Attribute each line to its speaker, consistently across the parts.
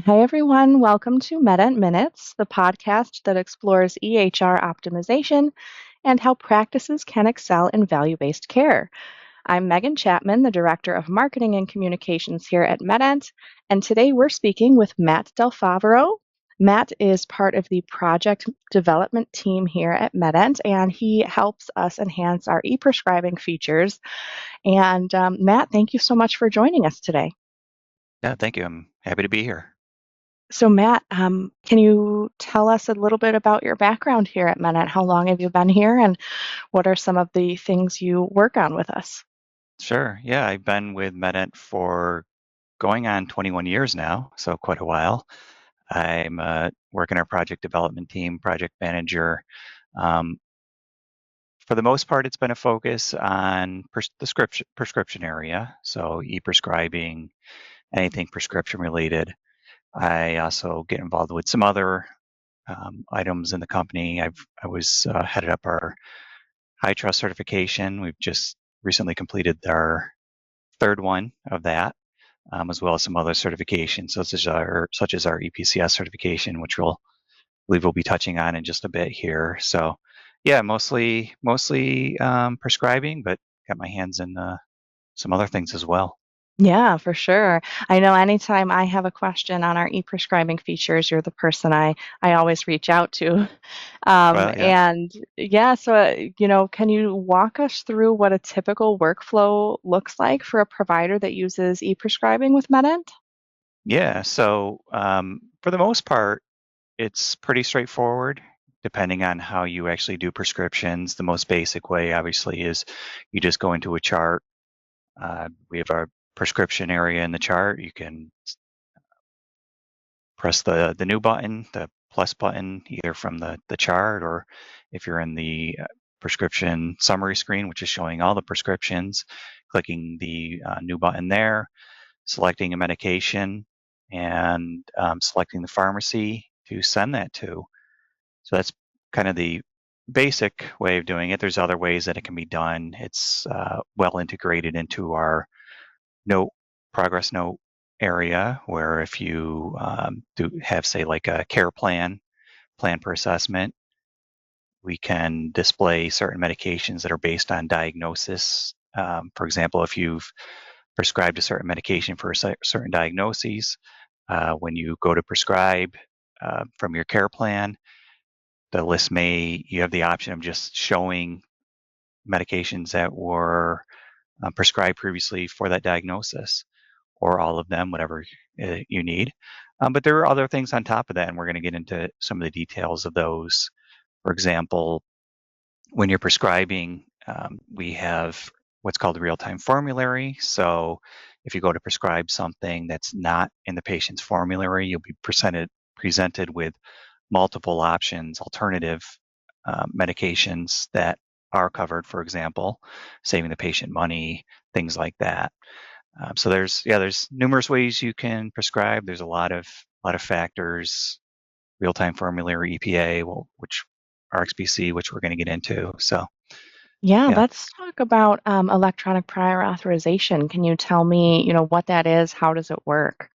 Speaker 1: Hi, everyone. Welcome to MEDENT Minutes, the podcast that explores EHR optimization and how practices can excel in value based care. I'm Megan Chapman, the Director of Marketing and Communications here at MEDENT, and today we're speaking with Matt Del Favero. Matt is part of the project development team here at MEDENT, and he helps us enhance our e-prescribing features. And Matt, thank you so much for joining us today.
Speaker 2: Yeah, thank you. I'm happy to be here.
Speaker 1: So, Matt, can you tell us a little bit about your background here at MEDENT? How long have you been here, and what are some of the things you work on with us?
Speaker 2: Sure. Yeah, I've been with MEDENT for going on 21 years now, so quite a while. I'm working our project development team, project manager. Um, for the most part, it's been a focus on the prescription area, so e-prescribing, anything prescription related. I also get involved with some other items in the company. I was headed up our high trust certification. We've just recently completed our third one of that, as well as some other certifications, such as our EPCS certification, which we'll believe we'll be touching on in just a bit here. So, yeah, mostly prescribing, but got my hands in some other things as well.
Speaker 1: Yeah, for sure. I know anytime I have a question on our e-prescribing features, you're the person I always reach out to.
Speaker 2: Well, yeah,
Speaker 1: And yeah, so can you walk us through what a typical workflow looks like for a provider that uses e-prescribing with MEDENT?
Speaker 2: yeah. So, for the most part, it's pretty straightforward. Depending on how you actually do prescriptions, the most basic way, obviously, is you just go into a chart. We have our prescription area in the chart. You can press the new button, the plus button, either from the chart, or if you're in the prescription summary screen, which is showing all the prescriptions, clicking the new button there, selecting a medication, and selecting the pharmacy to send that to. So that's kind of the basic way of doing it. There's other ways that it can be done. It's well integrated into our note progress note area, where if you do have, say, like a care plan per assessment, we can display certain medications that are based on diagnosis. For example, if you've prescribed a certain medication for a certain diagnoses, when you go to prescribe from your care plan, the list you have the option of just showing medications that were prescribed previously for that diagnosis, or all of them, whatever you need. But there are other things on top of that, and we're going to get into some of the details of those. For example, when you're prescribing, we have what's called a real-time formulary. So if you go to prescribe something that's not in the patient's formulary, you'll be presented with multiple options, alternative medications that are covered, for example, saving the patient money, things like that. So there's numerous ways you can prescribe. There's a lot of factors, real-time formulary, EPA, which RxBC, which we're going to get into. So
Speaker 1: Yeah,
Speaker 2: yeah,
Speaker 1: let's talk about electronic prior authorization. Can you tell me, what that is? How does it work?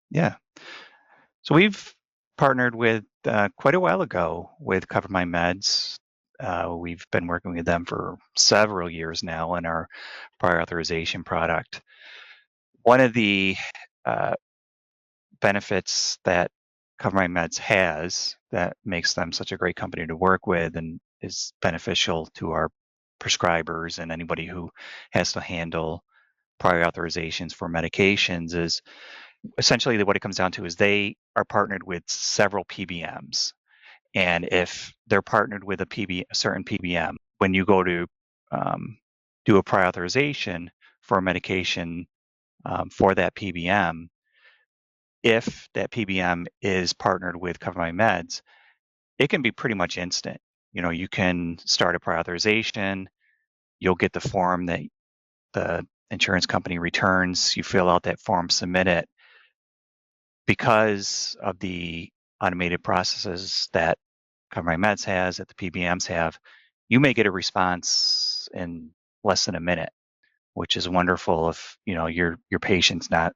Speaker 2: yeah. So we've partnered with quite a while ago with Cover My Meds. We've been working with them for several years now in our prior authorization product. One of the uh, benefits that Cover My Meds has that makes them such a great company to work with and is beneficial to our prescribers and anybody who has to handle prior authorizations for medications is essentially what it comes down to is they are partnered with several PBMs. And if they're partnered with a certain PBM, when you go to do a prior authorization for a medication for that PBM, if that PBM is partnered with Cover My Meds, it can be pretty much instant. You can start a prior authorization. You'll get the form that the insurance company returns. You fill out that form, submit it. Because of the automated processes that Cover My Meds has, that the PBMs have, you may get a response in less than a minute, which is wonderful if your patient's not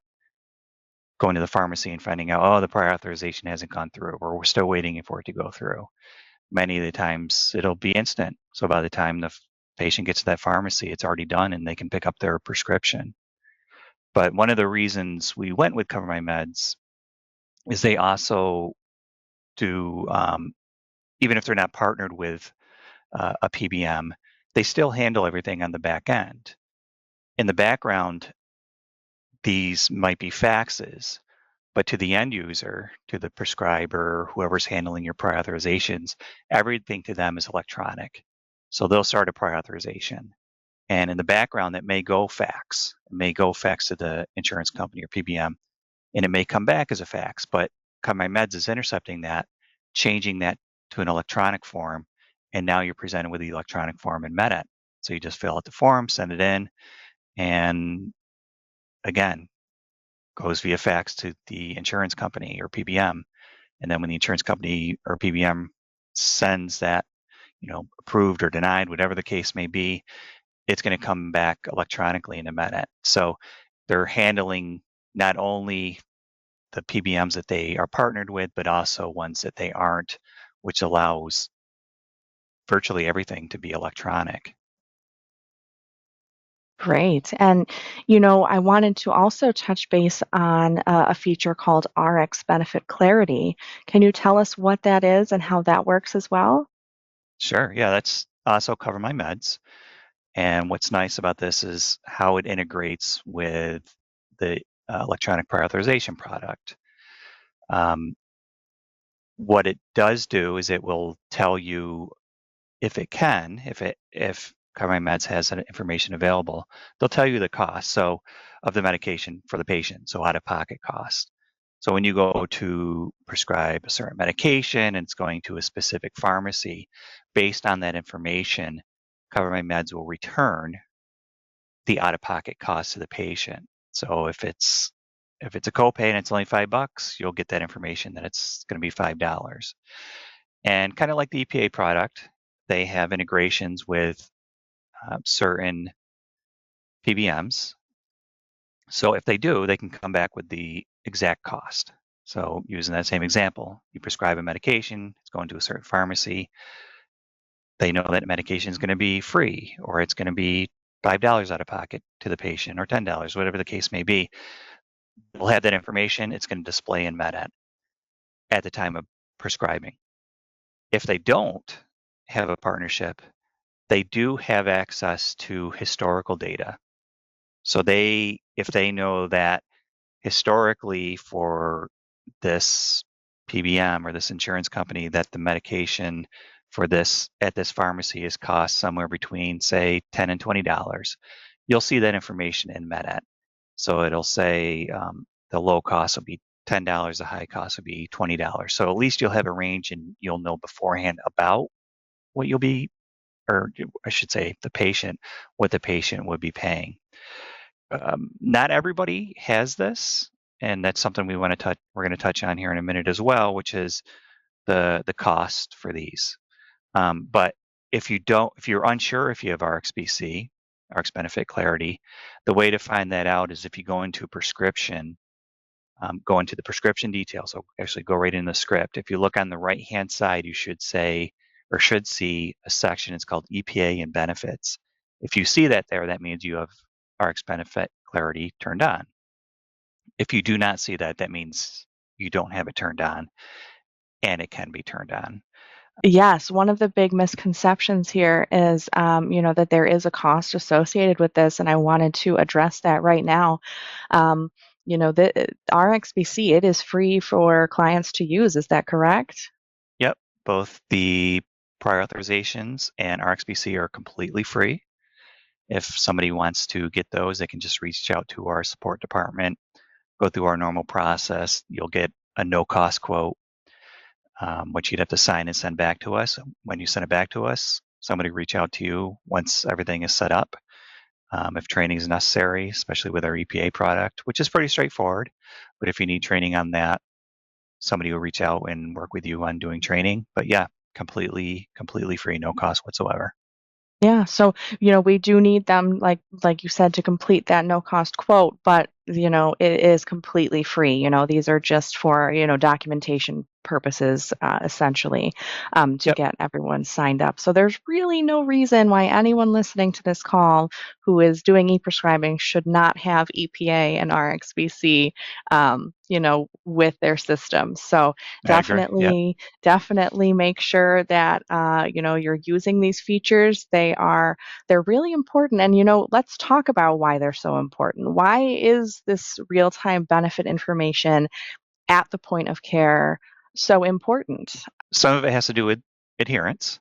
Speaker 2: going to the pharmacy and finding out, oh, the prior authorization hasn't gone through, or we're still waiting for it to go through. Many of the times it'll be instant. So by the time the patient gets to that pharmacy, it's already done and they can pick up their prescription. But one of the reasons we went with Cover My Meds is they also do, even if they're not partnered with a PBM, they still handle everything on the back end. In the background, these might be faxes, but to the end user, to the prescriber, whoever's handling your prior authorizations, everything to them is electronic. So they'll start a prior authorization. And in the background, it may go fax. It may go fax to the insurance company or PBM, and it may come back as a fax, but CoverMyMeds is intercepting that, changing that to an electronic form, and now you're presented with the electronic form in MEDENT. So you just fill out the form, send it in, and again, goes via fax to the insurance company or PBM. And then when the insurance company or PBM sends that, approved or denied, whatever the case may be, it's going to come back electronically in a MEDENT. So they're handling not only the PBMs that they are partnered with, but also ones that they aren't, which allows virtually everything to be electronic.
Speaker 1: Great. And, I wanted to also touch base on a feature called RxBenefit Clarity. Can you tell us what that is and how that works as well?
Speaker 2: Sure. Yeah, that's also Cover My Meds. And what's nice about this is how it integrates with the electronic prior authorization product. What it does do is it will tell you if Cover My Meds has that information available, they'll tell you the cost of the medication for the patient, so out-of-pocket cost. So when you go to prescribe a certain medication and it's going to a specific pharmacy, based on that information, Cover My Meds will return the out-of-pocket cost to the patient. So if it's a copay and it's only $5, you'll get that information that it's going to be $5. And kind of like the EPA product, they have integrations with certain PBMs. So if they do, they can come back with the exact cost. So using that same example, you prescribe a medication, it's going to a certain pharmacy. They know that medication is going to be free, or it's going to be $5 out of pocket to the patient, or $10, whatever the case may be. They'll have that information. It's going to display in MEDENT at the time of prescribing. If they don't have a partnership, they do have access to historical data. So if they know that historically for this PBM or this insurance company that the medication for this at this pharmacy is cost somewhere between, say, $10 and $20, you'll see that information in MEDENT. So it'll say the low cost will be $10, the high cost will be $20. So at least you'll have a range and you'll know beforehand about what you'll be, or I should say what the patient would be paying. Not everybody has this, and that's something we're going to touch on here in a minute as well, which is the cost for these. But if you're unsure if you have RxBC, RxBenefit Clarity, the way to find that out is if you go into prescription, go into the prescription details. So actually go right in the script. If you look on the right-hand side, you should see a section. It's called EPA and benefits. If you see that there, that means you have RxBenefit Clarity turned on. If you do not see that, that means you don't have it turned on, and it can be turned on.
Speaker 1: Yes, one of the big misconceptions here is, that there is a cost associated with this, and I wanted to address that right now. The RxBC, it is free for clients to use. Is that correct?
Speaker 2: Yep, both the prior authorizations and RxBC are completely free. If somebody wants to get those, they can just reach out to our support department, go through our normal process. You'll get a no-cost quote, which you'd have to sign and send back to us. When you send it back to us, somebody will reach out to you once everything is set up. If training is necessary, especially with our EPA product, which is pretty straightforward, but if you need training on that, somebody will reach out and work with you on doing training. But yeah, completely free, no cost whatsoever.
Speaker 1: Yeah, so, we do need them, like you said, to complete that no-cost quote, but it is completely free. These are just for, documentation purposes, essentially, to
Speaker 2: Yep.
Speaker 1: get everyone signed up. So there's really no reason why anyone listening to this call who is doing e-prescribing should not have EPA and RxBC, with their system. So
Speaker 2: I agree. Yep.
Speaker 1: definitely make sure that, you're using these features. They're really important. And, let's talk about why they're so important. Why is this real time benefit information at the point of care so important?
Speaker 2: Some of it has to do with adherence.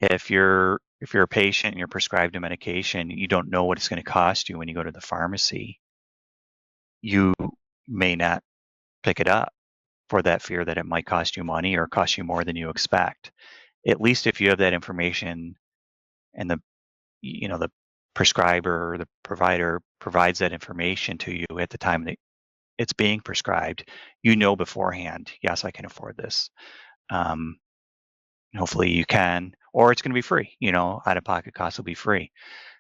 Speaker 2: If you're a patient and you're prescribed a medication, you don't know what it's going to cost you when you go to the pharmacy. You may not pick it up for that fear that it might cost you money or cost you more than you expect. At least if you have that information and the prescriber or the provider provides that information to you at the time that it's being prescribed, beforehand, yes, I can afford this. Hopefully you can, or it's going to be free, out of pocket costs will be free.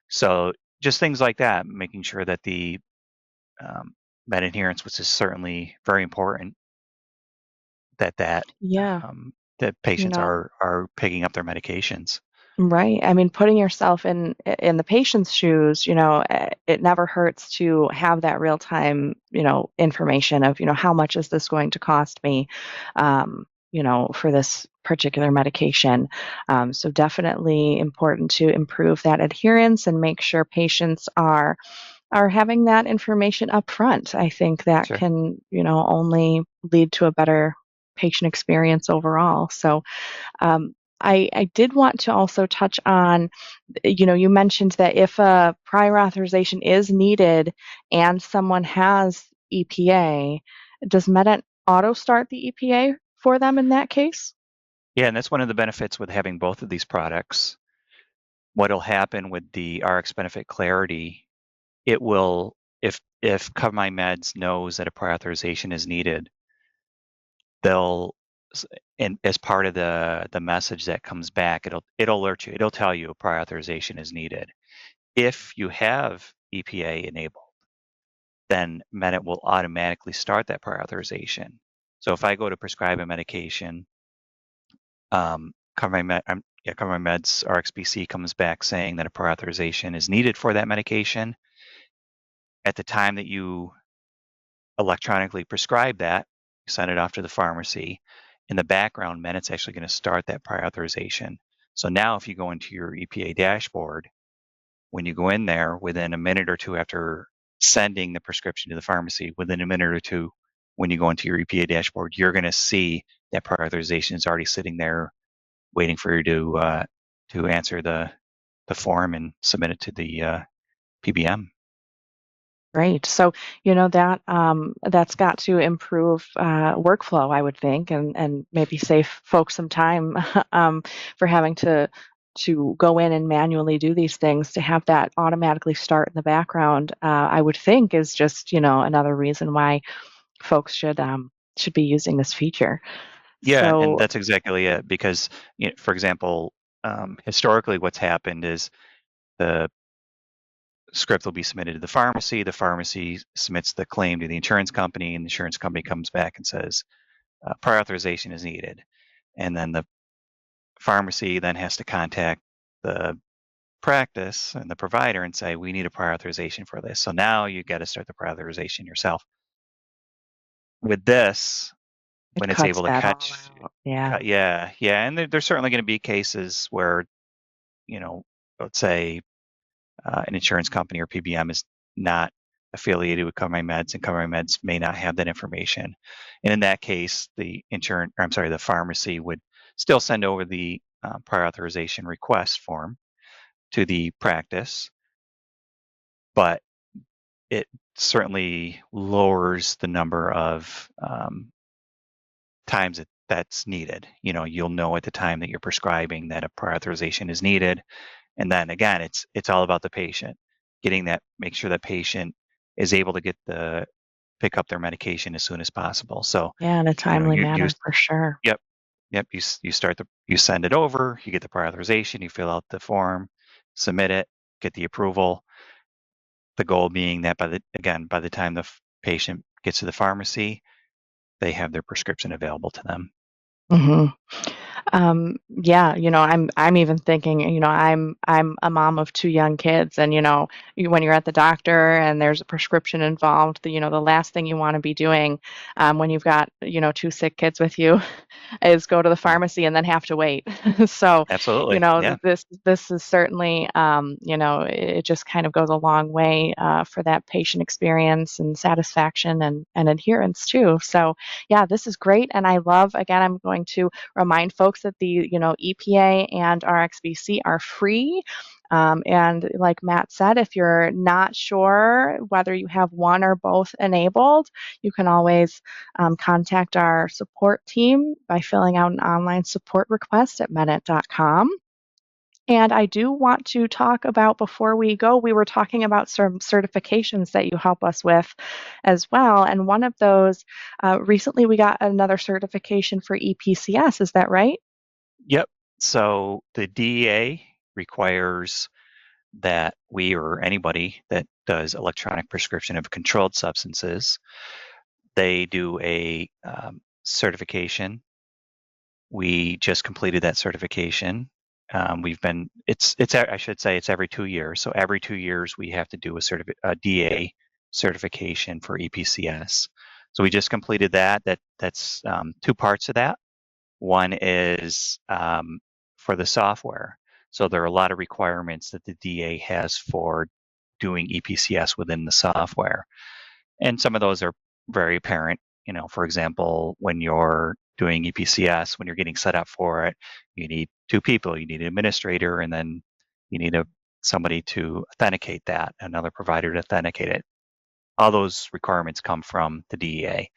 Speaker 2: So just things like that, making sure that the med adherence, which is certainly very important, that
Speaker 1: Yeah.
Speaker 2: that
Speaker 1: You
Speaker 2: patients
Speaker 1: know,
Speaker 2: are picking up their medications.
Speaker 1: Right. I mean, putting yourself in the patient's shoes, it never hurts to have that real time, information of, how much is this going to cost me, for this particular medication. So definitely important to improve that adherence and make sure patients are having that information up front. I think that
Speaker 2: Sure.
Speaker 1: can, only lead to a better patient experience overall. So I did want to also touch on, you mentioned that if a prior authorization is needed and someone has EPA, does MEDENT auto start the EPA for them in that case?
Speaker 2: Yeah, and that's one of the benefits with having both of these products. What'll happen with the RxBenefit Clarity, it will, if Cover My Meds knows that a prior authorization is needed, they'll, and as part of the message that comes back, it'll alert you. It'll tell you a prior authorization is needed. If you have EPA enabled, then MEDENT will automatically start that prior authorization. So if I go to prescribe a medication, Cover My Meds RxBC comes back saying that a prior authorization is needed for that medication. At the time that you electronically prescribe that, you send it off to the pharmacy. In the background, MEDENT's actually going to start that prior authorization. So now if you go into your EPA dashboard, when you go in there within a minute or two after sending the prescription to the pharmacy, within a minute or two, when you go into your EPA dashboard, you're going to see that prior authorization is already sitting there waiting for you to answer the form and submit it to the PBM.
Speaker 1: Great. So, that's got to improve workflow, I would think, and maybe save folks some time for having to go in and manually do these things. To have that automatically start in the background, I would think is just, another reason why folks should be using this feature.
Speaker 2: Yeah, and
Speaker 1: So,
Speaker 2: that's exactly it. Because, for example, historically, what's happened is the script will be submitted to the pharmacy. The pharmacy submits the claim to the insurance company, and the insurance company comes back and says prior authorization is needed. And then the pharmacy then has to contact the practice and the provider and say, we need a prior authorization for this. So now you got to start the prior authorization yourself. With this,
Speaker 1: it
Speaker 2: when it's
Speaker 1: cuts
Speaker 2: able to
Speaker 1: that all
Speaker 2: catch,
Speaker 1: out. Yeah.
Speaker 2: yeah, and there's certainly going to be cases where, you know, let's say an insurance company or PBM is not affiliated with Cover My Meds, and Cover My Meds may not have that information. And in that case, the pharmacy would still send over the prior authorization request form to the practice, but it certainly lowers the number of times that's needed. You'll know at the time that you're prescribing that a prior authorization is needed. And then again, it's all about the patient make sure that patient is able to pick up their medication as soon as possible. So,
Speaker 1: Yeah, in a timely
Speaker 2: you
Speaker 1: manner for sure.
Speaker 2: yep, yep, you send it over, you get the prior authorization, you fill out the form, submit it, get the approval. The goal being that by the time the patient gets to the pharmacy, they have their prescription available to them.
Speaker 1: Hmm. Yeah, I'm even thinking, I'm a mom of two young kids, and when you're at the doctor and there's a prescription involved, the last thing you want to be doing when you've got two sick kids with you is go to the
Speaker 2: Yeah,
Speaker 1: pharmacy and then have to wait. So,
Speaker 2: absolutely. Yeah,
Speaker 1: this is certainly, it just kind of goes a long way for that patient experience and satisfaction and adherence too. So, yeah, this is great, and I love. Again, I'm going to remind folks that the EPA and RxBC are free. And like Matt said, if you're not sure whether you have one or both enabled, you can always contact our support team by filling out an online support request at medent.com. And I do want to talk about, before we go, we were talking about some certifications that you help us with as well. And one of those, recently we got another certification for EPCS. Is that right?
Speaker 2: yep. So the DEA requires that we, or anybody that does electronic prescription of controlled substances, they do a certification. We just completed that certification. I should say it's every 2 years. So every 2 years we have to do a DA certification for EPCS. So we just completed that. That's two parts of that. One is for the software. So there are a lot of requirements that the DA has for doing EPCS within the software. And some of those are very apparent. For example, when you're doing EPCS, when you're getting set up for it, you need two people. You need an administrator, and then you need somebody to authenticate that, another provider to authenticate it. All those requirements come from the DEA,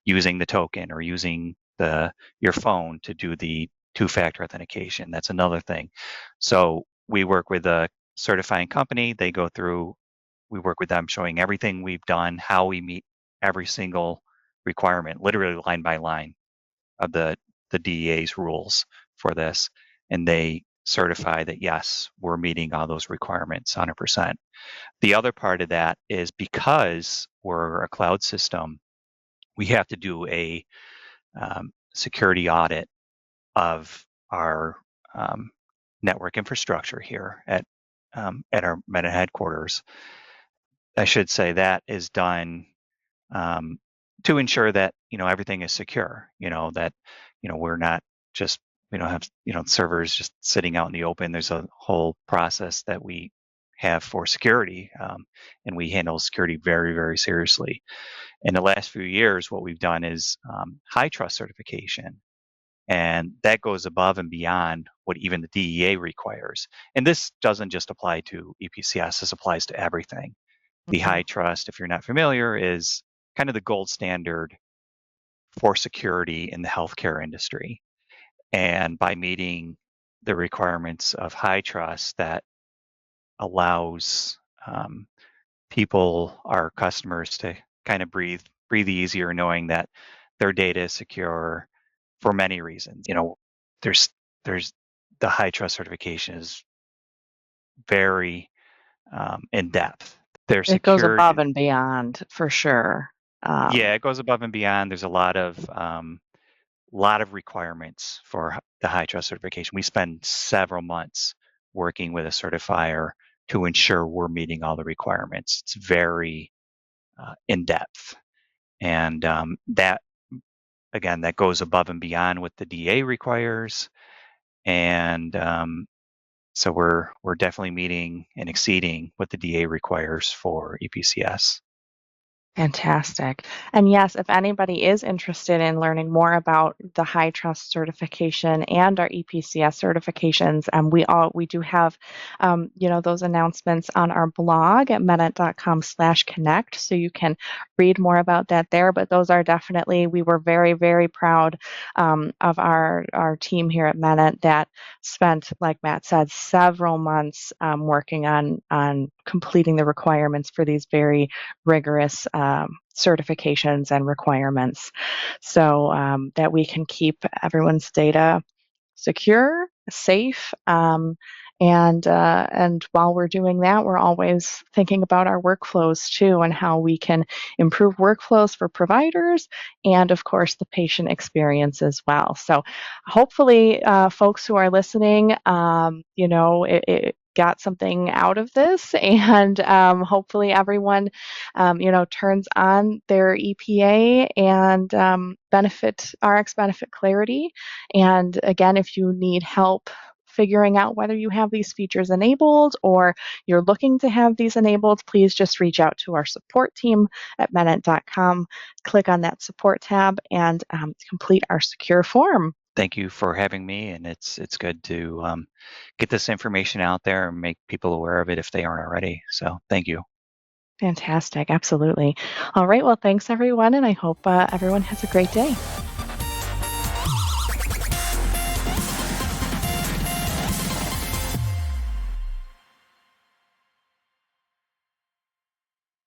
Speaker 2: using the token or using your phone to do the two-factor authentication. That's another thing. So we work with a certifying company. We work with them showing everything we've done, how we meet every single requirement, literally line by line of the DEA's rules for this. And they certify that, yes, we're meeting all those requirements 100%. The other part of that is, because we're a cloud system, we have to do a security audit of our network infrastructure here at our Meta headquarters. I should say that is done to ensure that everything is secure. That we're not just, we don't have servers just sitting out in the open. There's a whole process that we have for security, and we handle security very, very seriously. In the last few years, what we've done is high trust certification, and that goes above and beyond what even the DEA requires. And this doesn't just apply to EPCS; this applies to everything. The
Speaker 1: Mhm.
Speaker 2: high trust, if you're not familiar, is kind of the gold standard for security in the healthcare industry. And by meeting the requirements of high trust, that allows people, our customers, to kind of breathe easier, knowing that their data is secure for many reasons. There's there's the high trust certification is very in depth. They're
Speaker 1: It goes above
Speaker 2: secured.
Speaker 1: and beyond for sure.
Speaker 2: Yeah,
Speaker 1: Um,
Speaker 2: it goes above and beyond. There's a lot of requirements for the high trust certification. We spend several months working with a certifier to ensure we're meeting all the requirements. It's very in depth, and that goes above and beyond what the DA requires, and so we're definitely meeting and exceeding what the DA requires for EPCS.
Speaker 1: Fantastic. And yes, if anybody is interested in learning more about the high trust certification and our EPCS certifications, we do have those announcements on our blog at medent.com/connect, so you can read more about that there. But those are definitely, we were very, very proud of our team here at Medent that spent, like Matt said, several months working on completing the requirements for these very rigorous certifications and requirements, so that we can keep everyone's data secure, safe, And while we're doing that, we're always thinking about our workflows too, and how we can improve workflows for providers and, of course, the patient experience as well. So hopefully, folks who are listening, it got something out of this, and hopefully everyone, turns on their EPA and RxBenefit Clarity. And again, if you need help figuring out whether you have these features enabled or you're looking to have these enabled, please just reach out to our support team at medent.com. Click on that support tab and complete our secure form.
Speaker 2: Thank you for having me, and it's good to get this information out there and make people aware of it if they aren't already. So thank you.
Speaker 1: Fantastic. Absolutely. All right. Well, thanks everyone. And I hope everyone has a great day.